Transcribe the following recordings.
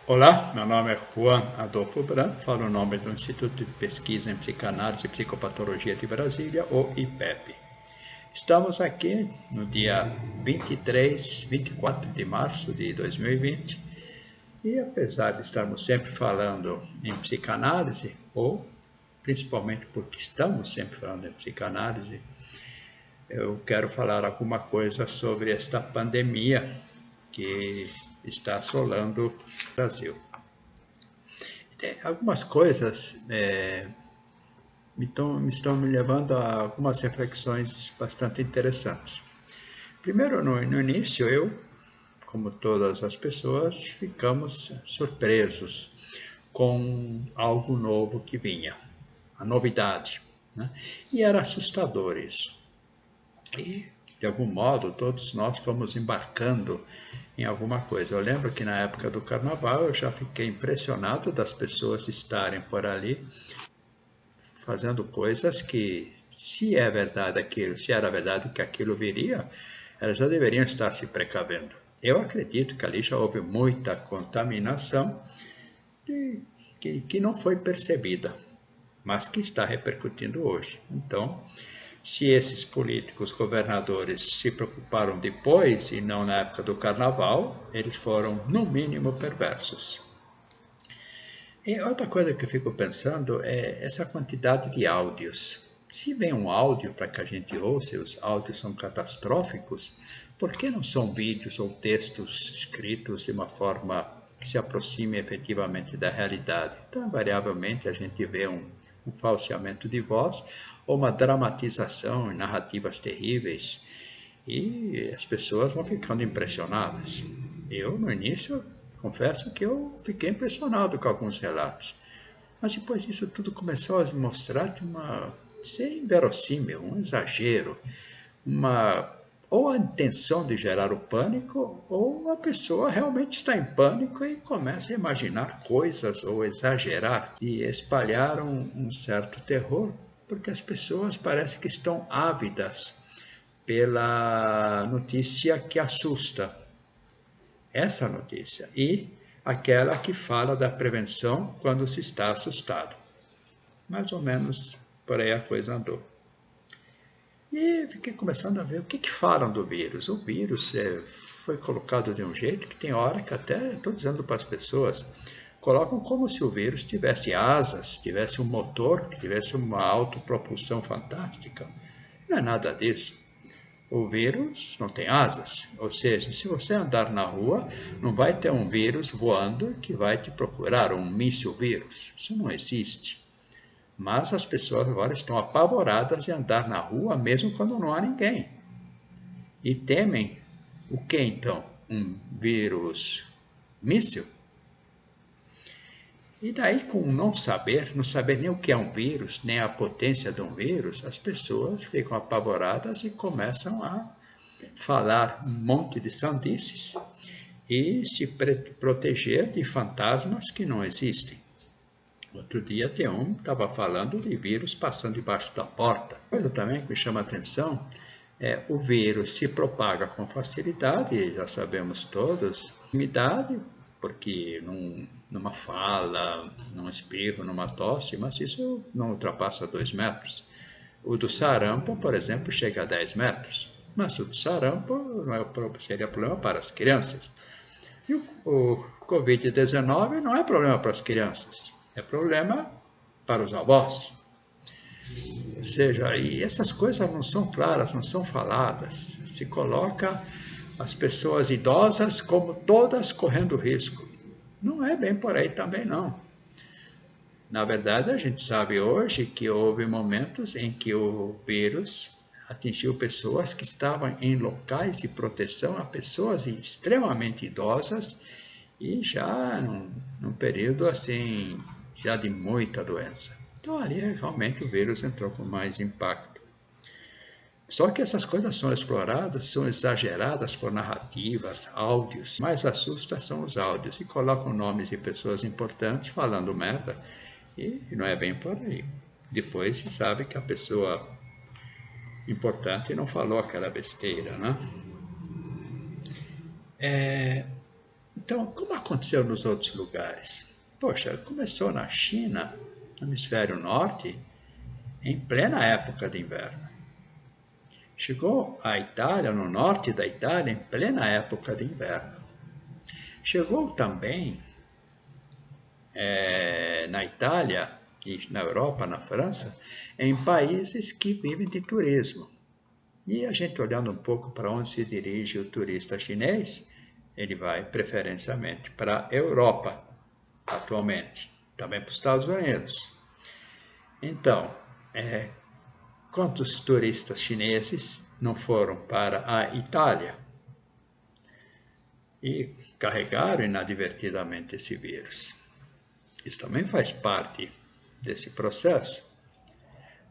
Olá, meu nome é Juan Adolfo Branco, falo em nome do Instituto de Pesquisa em Psicanálise e Psicopatologia de Brasília, o IPEP. Estamos aqui no dia 24 de março de 2020 e apesar de estarmos sempre falando em psicanálise, ou principalmente porque estamos sempre falando em psicanálise, eu quero falar alguma coisa sobre esta pandemia que está assolando o Brasil. Algumas coisas estão me levando a algumas reflexões bastante interessantes. Primeiro, no início, como todas as pessoas, ficamos surpresos com algo novo que vinha, a novidade, né? E era assustador isso. E, de algum modo, todos nós fomos embarcando em alguma coisa. Eu lembro que na época do carnaval eu já fiquei impressionado das pessoas estarem por ali fazendo coisas que, se é verdade aquilo, se era verdade que aquilo viria, elas já deveriam estar se precavendo. Eu acredito que ali já houve muita contaminação que não foi percebida, mas que está repercutindo hoje. Então, se esses políticos, governadores se preocuparam depois e não na época do carnaval, eles foram, no mínimo, perversos. E outra coisa que eu fico pensando é essa quantidade de áudios. Se vem um áudio para que a gente ouça, e os áudios são catastróficos, por que não são vídeos ou textos escritos de uma forma que se aproxime efetivamente da realidade? Então, invariavelmente, a gente vê um falseamento de voz ou uma dramatização em narrativas terríveis e as pessoas vão ficando impressionadas. Eu, no início, confesso que eu fiquei impressionado com alguns relatos. Mas depois disso tudo começou a mostrar de ser inverossímil, um exagero, ou a intenção de gerar o pânico, ou a pessoa realmente está em pânico e começa a imaginar coisas ou exagerar e espalhar um certo terror, porque as pessoas parecem que estão ávidas pela notícia que assusta, essa notícia, e aquela que fala da prevenção quando se está assustado. Mais ou menos por aí a coisa andou. E fiquei começando a ver o que falam do vírus. O vírus foi colocado de um jeito que tem hora que até estou dizendo para as pessoas, colocam como se o vírus tivesse asas, tivesse um motor, tivesse uma autopropulsão fantástica. Não é nada disso. O vírus não tem asas, ou seja, se você andar na rua, não vai ter um vírus voando que vai te procurar, um míssil vírus. Isso não existe. Mas as pessoas agora estão apavoradas de andar na rua mesmo quando não há ninguém. E temem o que então? Um vírus míssil? E daí, com não saber nem o que é um vírus, nem a potência de um vírus, as pessoas ficam apavoradas e começam a falar um monte de sandices e se proteger de fantasmas que não existem. Outro dia tem estava falando de vírus passando debaixo da porta. Coisa também que me chama a atenção é o vírus se propaga com facilidade, já sabemos todos, umidade, porque numa fala, num espirro, numa tosse, mas isso não ultrapassa 2 metros. O do sarampo, por exemplo, chega a 10 metros. Mas o do sarampo seria problema para as crianças. E o Covid-19 não é problema para as crianças, é problema para os avós. Ou seja, e essas coisas não são claras, não são faladas. Se coloca as pessoas idosas como todas correndo risco. Não é bem por aí também, não. Na verdade, a gente sabe hoje que houve momentos em que o vírus atingiu pessoas que estavam em locais de proteção a pessoas extremamente idosas e já num período assim, já de muita doença. Então ali realmente o vírus entrou com mais impacto. Só que essas coisas são exploradas, são exageradas por narrativas, áudios. O mais assusta são os áudios e colocam nomes de pessoas importantes falando merda e não é bem por aí. Depois se sabe que a pessoa importante não falou aquela besteira, né? Então, como aconteceu nos outros lugares? Poxa, começou na China, no hemisfério norte, em plena época de inverno. Chegou à Itália, no norte da Itália, em plena época de inverno. Chegou também na Itália e na Europa, na França, em países que vivem de turismo. E a gente olhando um pouco para onde se dirige o turista chinês, ele vai preferencialmente para a Europa, atualmente, também para os Estados Unidos. Então, quantos turistas chineses não foram para a Itália e carregaram inadvertidamente esse vírus? Isso também faz parte desse processo.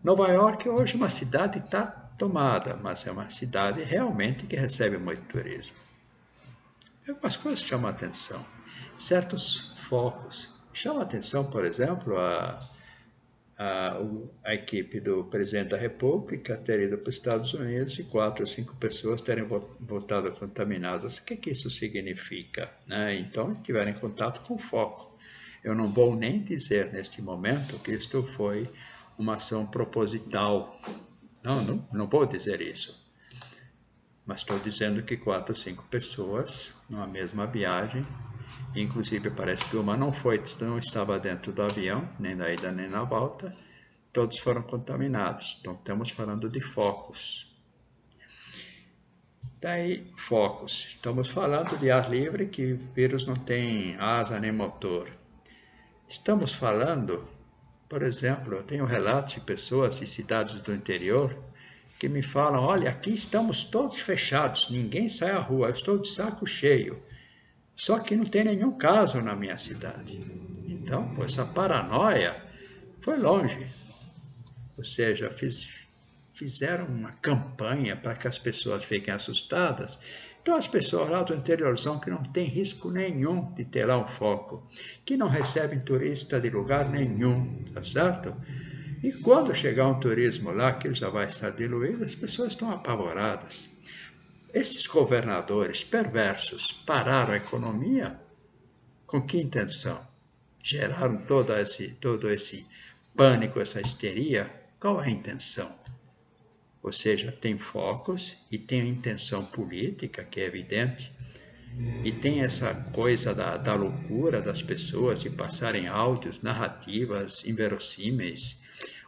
Nova York hoje é uma cidade que está tomada, mas é uma cidade realmente que recebe muito turismo. Algumas coisas chamam a atenção, certos focos. Chama a atenção, por exemplo, a equipe do presidente da República ter ido para os Estados Unidos e 4 ou 5 pessoas terem voltado contaminadas. O que isso significa? Então, tiveram contato com foco. Eu não vou nem dizer neste momento que isto foi uma ação proposital. Não vou dizer isso. Mas estou dizendo que 4 ou 5 pessoas, numa mesma viagem, inclusive parece que uma não estava dentro do avião, nem na ida nem na volta, todos foram contaminados. Então estamos falando de focos. Daí, focos. Estamos falando de ar livre, que o vírus não tem asa nem motor. Estamos falando, por exemplo, eu tenho relatos de pessoas de cidades do interior que me falam, olha, aqui estamos todos fechados, ninguém sai à rua, eu estou de saco cheio. Só que não tem nenhum caso na minha cidade. Então, essa paranoia foi longe. Ou seja, fizeram uma campanha para que as pessoas fiquem assustadas. Então, as pessoas lá do interiorzão que não tem risco nenhum de ter lá um foco, que não recebem turista de lugar nenhum, tá certo? E quando chegar um turismo lá, que ele já vai estar diluído, as pessoas estão apavoradas. Esses governadores perversos pararam a economia com que intenção? Geraram todo esse pânico, essa histeria. Qual é a intenção? Ou seja, tem focos e tem a intenção política, que é evidente, e tem essa coisa da loucura das pessoas de passarem áudios, narrativas inverossímeis,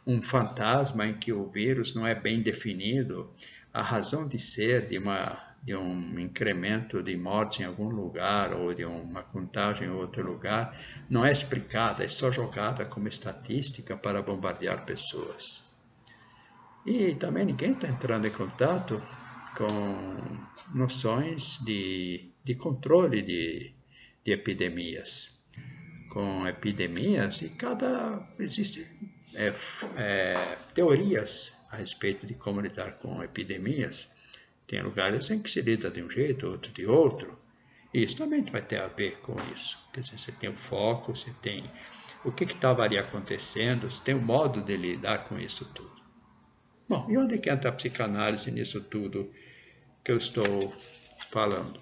um fantasma em que o vírus não é bem definido, a razão de ser de um incremento de mortes em algum lugar ou de uma contagem em outro lugar não é explicada, é só jogada como estatística para bombardear pessoas. E também ninguém está entrando em contato com noções de controle de epidemias. Com epidemias, e existem teorias a respeito de como lidar com epidemias. Tem lugares em que se lida de um jeito, outro de outro. E isso também vai ter a ver com isso. Quer dizer, você tem o foco, você tem o que estava ali acontecendo, você tem o modo de lidar com isso tudo. Bom, e onde que entra a psicanálise nisso tudo que eu estou falando?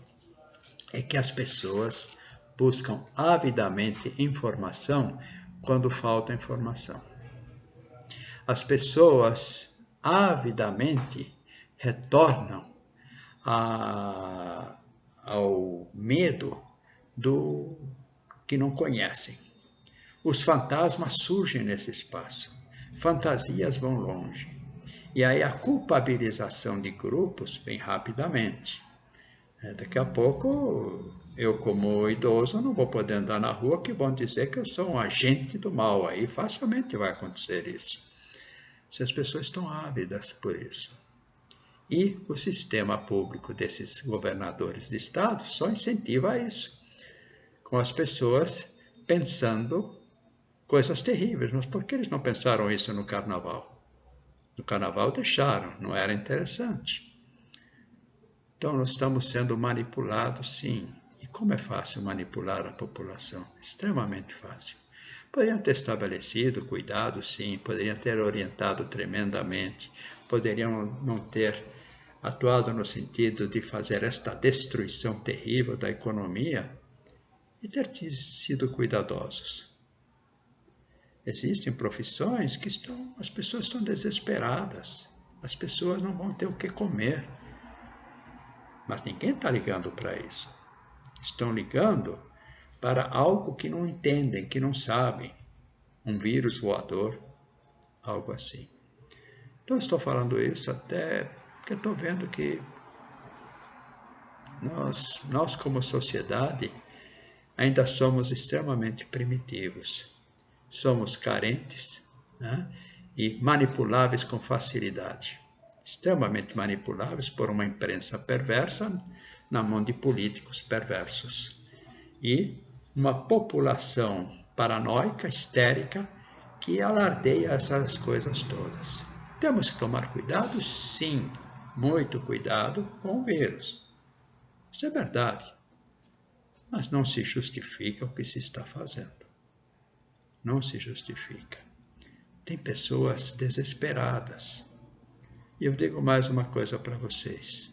É que as pessoas buscam avidamente informação quando falta informação. As pessoas avidamente retornam ao medo do que não conhecem. Os fantasmas surgem nesse espaço. Fantasias vão longe. E aí a culpabilização de grupos vem rapidamente. Daqui a pouco, eu como idoso não vou poder andar na rua, que vão dizer que eu sou um agente do mal. Aí facilmente vai acontecer isso. Se as pessoas estão ávidas por isso. E o sistema público desses governadores de estado só incentiva isso. Com as pessoas pensando coisas terríveis. Mas por que eles não pensaram isso no carnaval? No carnaval deixaram, não era interessante. Então nós estamos sendo manipulados, sim. E como é fácil manipular a população? Extremamente fácil. Poderiam ter estabelecido cuidado, sim. Poderiam ter orientado tremendamente. Poderiam não ter atuado no sentido de fazer esta destruição terrível da economia. e ter sido cuidadosos. Existem profissões que as pessoas estão desesperadas, as pessoas não vão ter o que comer. Mas ninguém está ligando para isso. Estão ligando para algo que não entendem, que não sabem. Um vírus voador, algo assim. Então, estou falando isso até porque estou vendo que nós como sociedade, ainda somos extremamente primitivos. Somos carentes, né? E manipuláveis com facilidade. Extremamente manipuláveis por uma imprensa perversa na mão de políticos perversos. E uma população paranoica, histérica, que alardeia essas coisas todas. Temos que tomar cuidado, sim, muito cuidado com o vírus. Isso é verdade, mas não se justifica o que se está fazendo. Não se justifica. Tem pessoas desesperadas. E eu digo mais uma coisa para vocês.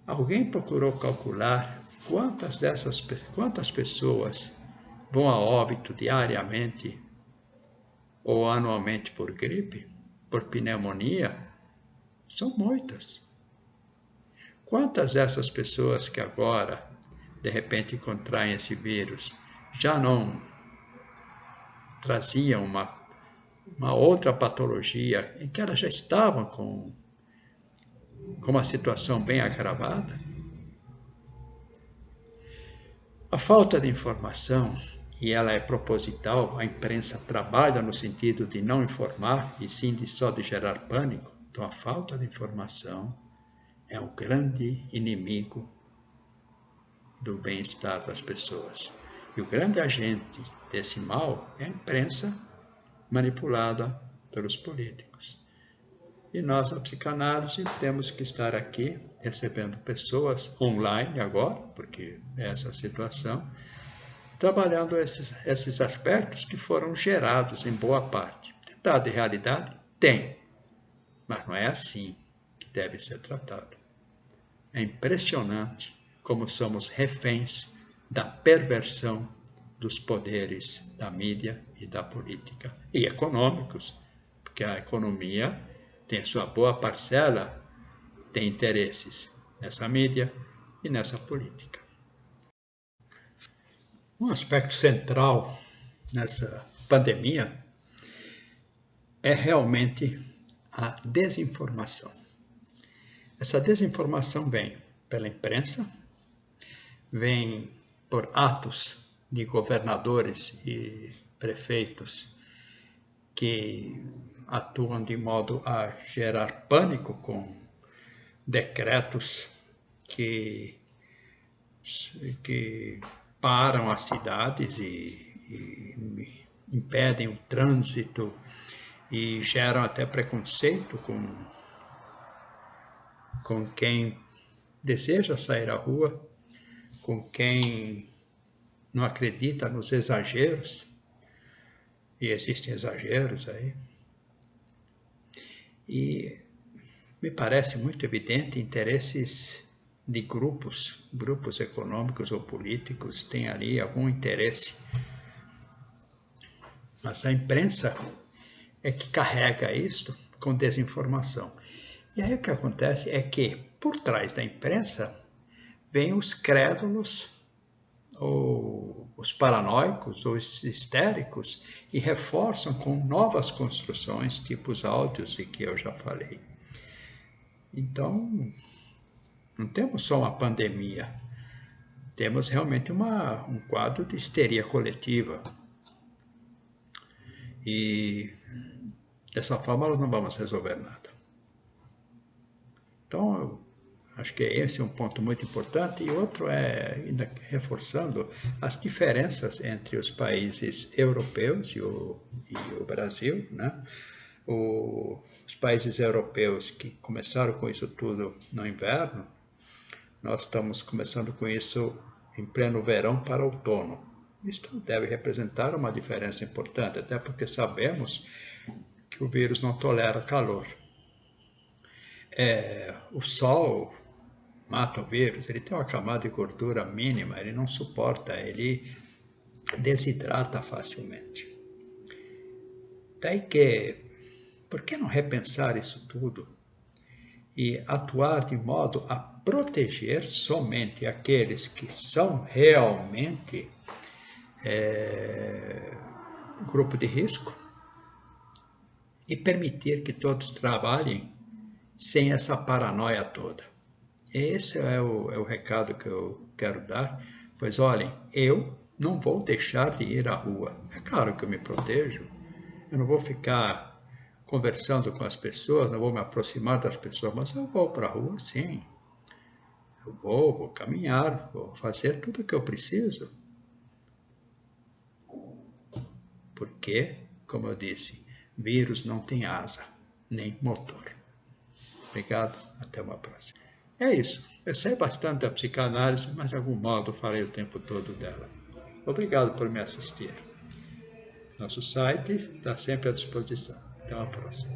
Alguém procurou calcular quantas pessoas vão a óbito diariamente ou anualmente por gripe, por pneumonia? São muitas. Quantas dessas pessoas que agora, de repente, contraem esse vírus, já não traziam uma outra patologia em que elas já estavam com uma situação bem agravada? A falta de informação, e ela é proposital, a imprensa trabalha no sentido de não informar e sim só de gerar pânico. Então a falta de informação é um grande inimigo do bem-estar das pessoas. E o grande agente desse mal é a imprensa manipulada pelos políticos. E nós, na psicanálise, temos que estar aqui recebendo pessoas online agora, porque é essa situação, trabalhando esses aspectos que foram gerados em boa parte. Detalhe de realidade? Tem, mas não é assim que deve ser tratado. É impressionante como somos reféns da perversão dos poderes da mídia e da política, e econômicos, porque a economia tem sua boa parcela, tem interesses nessa mídia e nessa política. Um aspecto central nessa pandemia é realmente a desinformação. Essa desinformação vem pela imprensa, vem por atos de governadores e prefeitos que atuam de modo a gerar pânico com decretos que param as cidades e impedem o trânsito e geram até preconceito com quem deseja sair à rua, com quem não acredita nos exageros, e existem exageros aí. E me parece muito evidente interesses de grupos econômicos ou políticos têm ali algum interesse. Mas a imprensa é que carrega isto com desinformação. E aí o que acontece é que, por trás da imprensa, vêm os crédulos, ou os paranoicos, ou os histéricos, e reforçam com novas construções, tipo os áudios de que eu já falei. Então, não temos só uma pandemia, temos realmente um quadro de histeria coletiva. E dessa forma nós não vamos resolver nada. Então, eu acho que esse é um ponto muito importante. E outro é, ainda reforçando, as diferenças entre os países europeus e o Brasil, né? Os países europeus que começaram com isso tudo no inverno, nós estamos começando com isso em pleno verão para outono. Isso deve representar uma diferença importante, até porque sabemos que o vírus não tolera calor. O sol mata o vírus, ele tem uma camada de gordura mínima, ele não suporta, ele desidrata facilmente. Daí que, por que não repensar isso tudo e atuar de modo a proteger somente aqueles que são realmente grupo de risco e permitir que todos trabalhem sem essa paranoia toda? Esse é o recado que eu quero dar. Pois olhem, eu não vou deixar de ir à rua. É claro que eu me protejo, eu não vou ficar conversando com as pessoas, não vou me aproximar das pessoas, mas eu vou para a rua sim. Eu vou caminhar, vou fazer tudo o que eu preciso. Porque, como eu disse, vírus não tem asa, nem motor. Obrigado, até uma próxima. É isso. Eu sei bastante da psicanálise, mas de algum modo falei o tempo todo dela. Obrigado por me assistir. Nosso site está sempre à disposição. Até uma próxima.